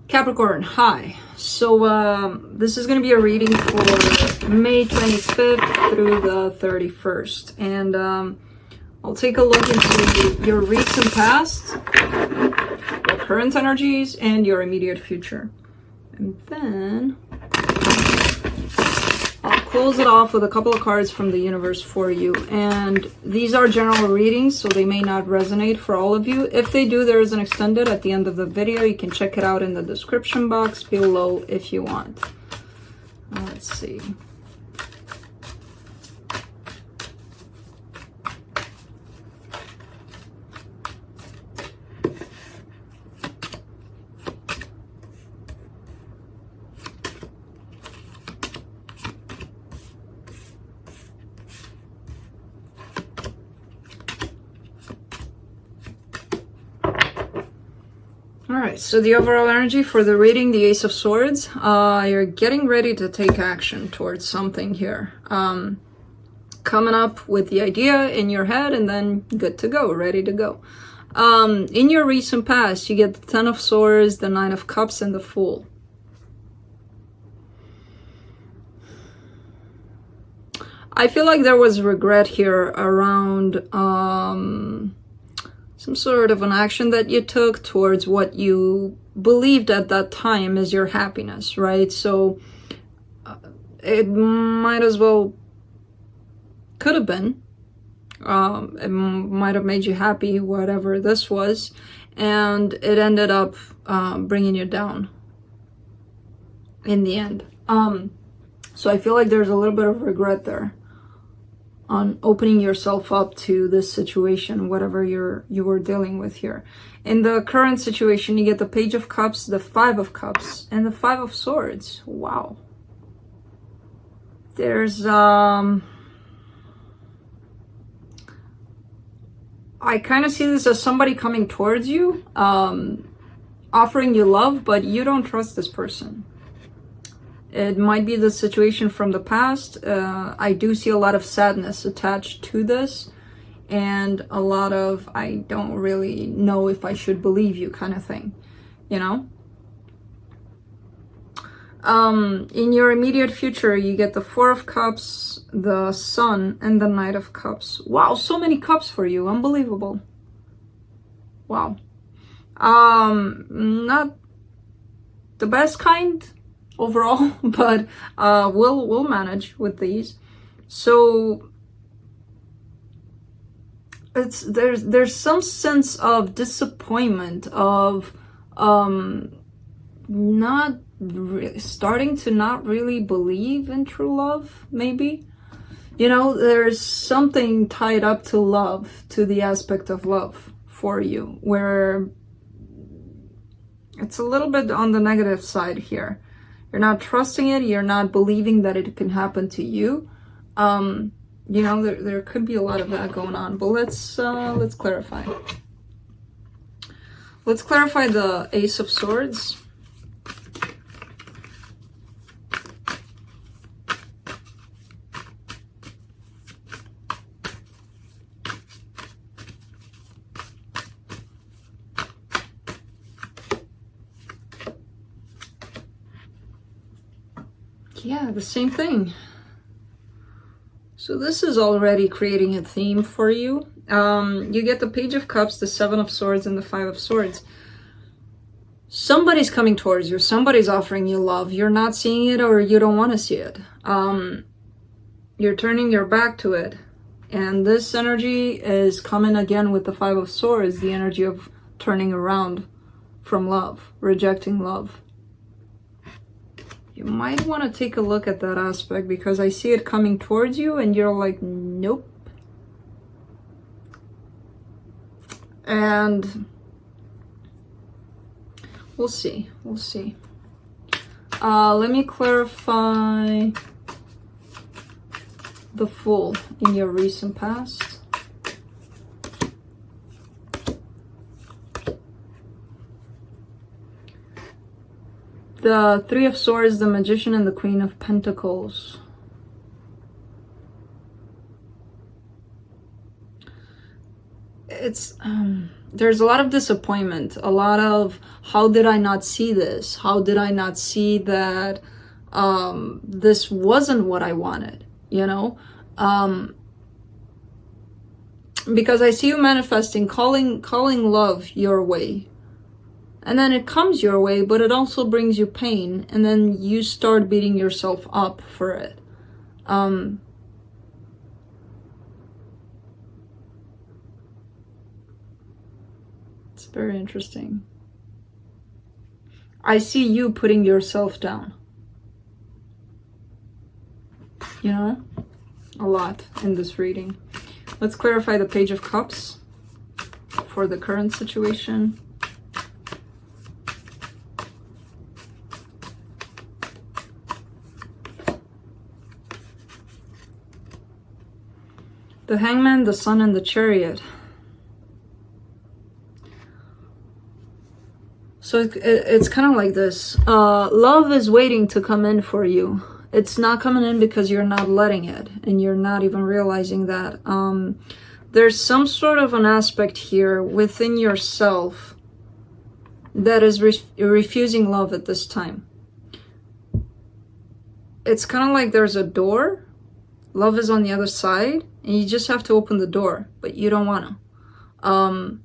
Capricorn, hi. So this is going to be a reading for May 25th through the 31st. And I'll take a look into your recent past, your current energies, and your immediate future. And then I'll close it off with a couple of cards from the universe for you. And these are general readings, so they may not resonate for all of you. If they do, there is an extended at the end of the video. You can check it out in the description box below if you want. Let's see. Alright, so the overall energy for the reading, the Ace of Swords, you're getting ready to take action towards something here. Coming up with the idea in your head and then good to go, ready to go. In your recent past, you get the Ten of Swords, the Nine of Cups, and the Fool. I feel like there was regret here around some sort of an action that you took towards what you believed at that time as your happiness, right? So it might as well, could have been, it might have made you happy, whatever this was, and it ended up bringing you down in the end. So I feel like there's a little bit of regret there on opening yourself up to this situation, whatever you were dealing with here. In the current situation, you get the Page of Cups, the Five of Cups, and the Five of Swords. Wow. There's I kind of see this as somebody coming towards you, offering you love, but you don't trust this person. It might be the situation from the past. I do see a lot of sadness attached to this, and a lot of I don't really know if I should believe you kind of thing, you know? In your immediate future, you get the Four of Cups, the Sun, and the Knight of Cups. Wow, so many cups for you. Unbelievable. Wow. Not the best kind overall, but we'll manage with these. So there's some sense of disappointment, of not really starting to not really believe in true love, maybe. You know, there's something tied up to love, to the aspect of love for you, where it's a little bit on the negative side here. You're not trusting it. You're not believing that it can happen to you. You know, there could be a lot of that going on. But let's clarify. Let's clarify the Ace of Swords. Yeah, the same thing. So this is already creating a theme for you. You get the Page of Cups, the Seven of Swords, and the Five of Swords. Somebody's coming towards you. Somebody's offering you love. You're not seeing it, or you don't want to see it. You're turning your back to it. And this energy is coming again with the Five of Swords, the energy of turning around from love, rejecting love. You might want to take a look at that aspect, because I see it coming towards you and you're like, nope. And we'll see. We'll see. Let me clarify the Fool in your recent past. The Three of Swords, the Magician, and the Queen of Pentacles. It's there's a lot of disappointment, a lot of, how did I not see this? How did I not see that this wasn't what I wanted, you know? Because I see you manifesting, calling love your way. And then it comes your way, but it also brings you pain. And then you start beating yourself up for it. It's very interesting. I see you putting yourself down. You know? A lot in this reading. Let's clarify the Page of Cups for the current situation. The Hangman, the Sun, and the Chariot. So it's kind of like this. Love is waiting to come in for you. It's not coming in because you're not letting it, and you're not even realizing that. There's some sort of an aspect here within yourself that is refusing love at this time. It's kind of like there's a door. Love is on the other side, and you just have to open the door, but you don't want to.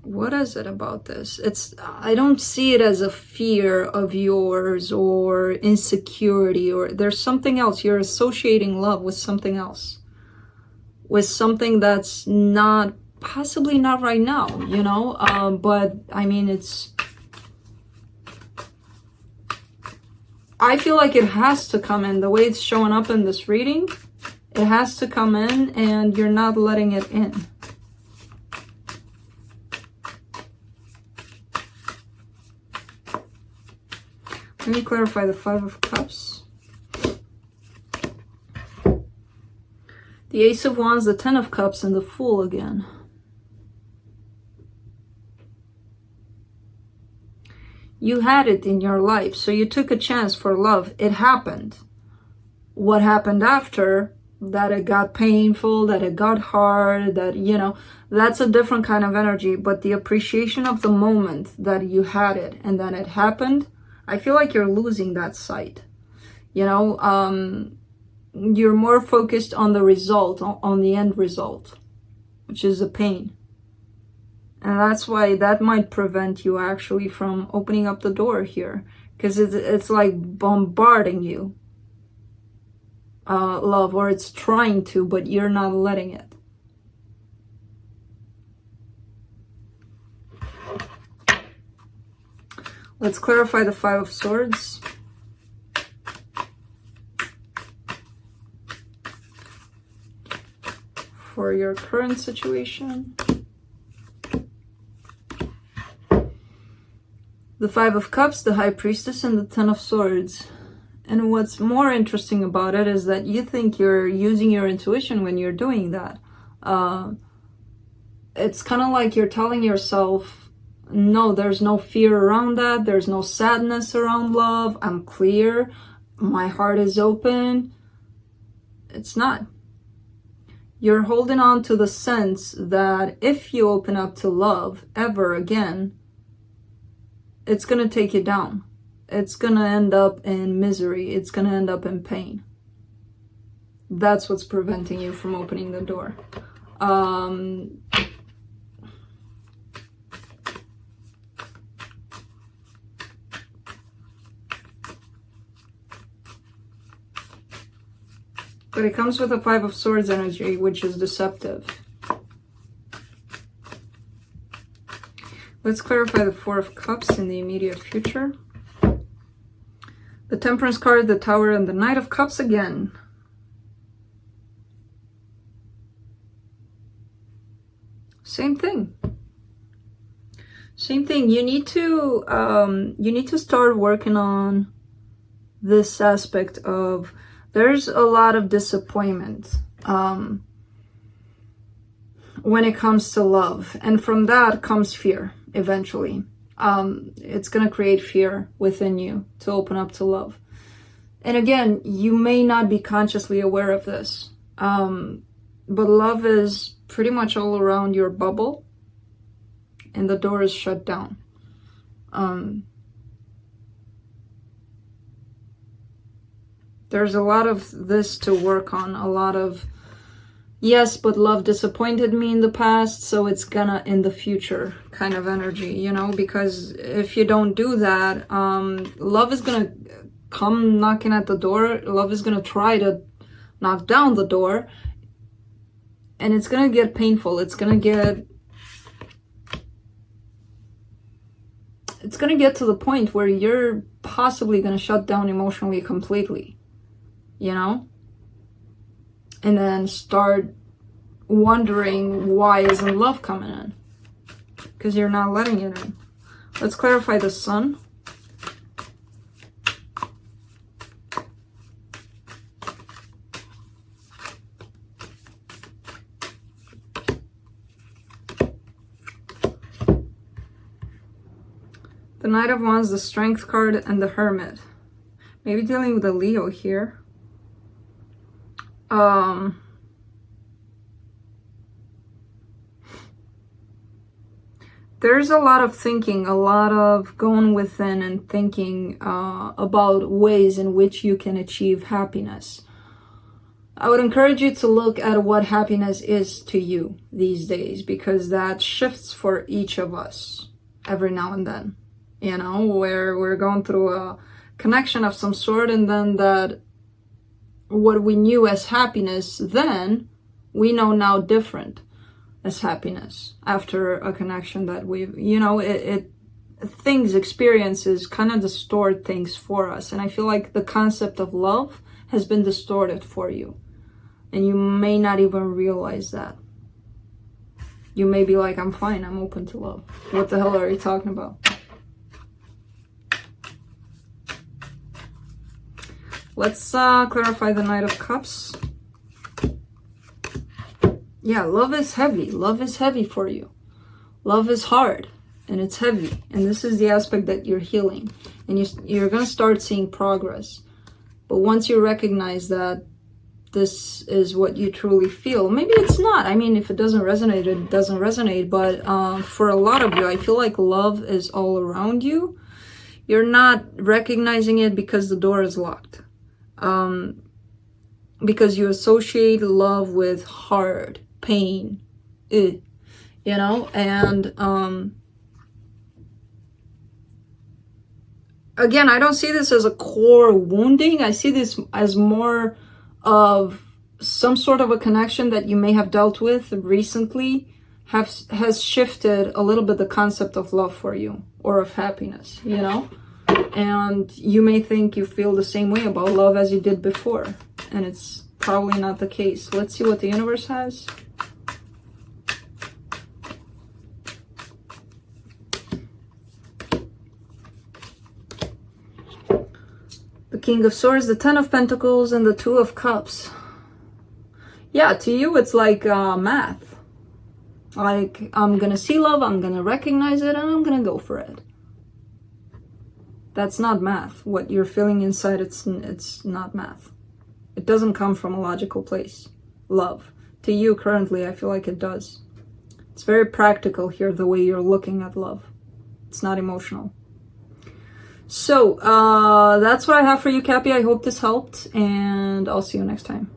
What is it about this? I don't see it as a fear of yours or insecurity, or there's something else. You're associating love with something else. With something that's not, possibly not right now, you know? But I mean, I feel like it has to come in. The way it's showing up in this reading, it has to come in, and you're not letting it in. Let me clarify the Five of Cups. The Ace of Wands, the Ten of Cups, and the Fool again. You had it in your life, so you took a chance for love. It happened. What happened after, that it got painful, that it got hard, that, you know, that's a different kind of energy. But the appreciation of the moment that you had it and then it happened, I feel like you're losing that sight. You know, you're more focused on the result, on the end result, which is the pain. And that's why that might prevent you actually from opening up the door here. Because it's like bombarding you. Love, or it's trying to, but you're not letting it. Let's clarify the Five of Swords. For your current situation. The Five of Cups, the High Priestess, and the Ten of Swords. And what's more interesting about it is that you think you're using your intuition when you're doing that. It's kind of like you're telling yourself, no, there's no fear around that. There's no sadness around love. I'm clear. My heart is open. It's not. You're holding on to the sense that if you open up to love ever again, it's going to take you down. It's going to end up in misery. It's going to end up in pain. That's what's preventing you from opening the door. But it comes with a Five of Swords energy, which is deceptive. Let's clarify the Four of Cups in the immediate future. The Temperance card, the Tower, and the Knight of Cups again. Same thing. Same thing. You need to start working on this aspect of, there's a lot of disappointment when it comes to love. And from that comes fear, eventually. It's going to create fear within you to open up to love. And again, you may not be consciously aware of this. but love is pretty much all around your bubble, and the door is shut down. There's a lot of this to work on, a lot of, yes, but love disappointed me in the past, so it's gonna in the future kind of energy, you know, because if you don't do that, love is gonna come knocking at the door. Love is gonna try to knock down the door, and it's gonna get painful. It's gonna get to the point where you're possibly gonna shut down emotionally completely, you know, and then start wondering why isn't love coming in, because you're not letting it in. Let's clarify the sun. The Knight of Wands, the Strength card, and the Hermit. Maybe dealing with a Leo here. There's a lot of thinking, a lot of going within and thinking about ways in which you can achieve happiness. I would encourage you to look at what happiness is to you these days, because that shifts for each of us every now and then. You know, where we're going through a connection of some sort, and then that what we knew as happiness then, we know now different as happiness after a connection that we've, you know, experiences kind of distort things for us. And I feel like the concept of love has been distorted for you, and you may not even realize that. You may be like, I'm fine, I'm open to love. What the hell are you talking about? Let's clarify the Knight of Cups. Yeah, love is heavy. Love is heavy for you. Love is hard, and it's heavy. And this is the aspect that you're healing. And you're going to start seeing progress. But once you recognize that this is what you truly feel, maybe it's not. I mean, if it doesn't resonate, it doesn't resonate. But for a lot of you, I feel like love is all around you. You're not recognizing it because the door is locked. Because you associate love with hard, pain, you know, and again, I don't see this as a core wounding. I see this as more of some sort of a connection that you may have dealt with recently has shifted a little bit the concept of love for you, or of happiness, you know. And you may think you feel the same way about love as you did before, and it's probably not the case. Let's see what the universe has. The King of Swords, the Ten of Pentacles, and the Two of Cups. Yeah, to you it's like math. Like, I'm gonna see love, I'm gonna recognize it, and I'm gonna go for it. That's not math. What you're feeling inside, it's not math. It doesn't come from a logical place. Love. To you currently, I feel like it does. It's very practical here, the way you're looking at love. It's not emotional. So, that's what I have for you, Cappy. I hope this helped, and I'll see you next time.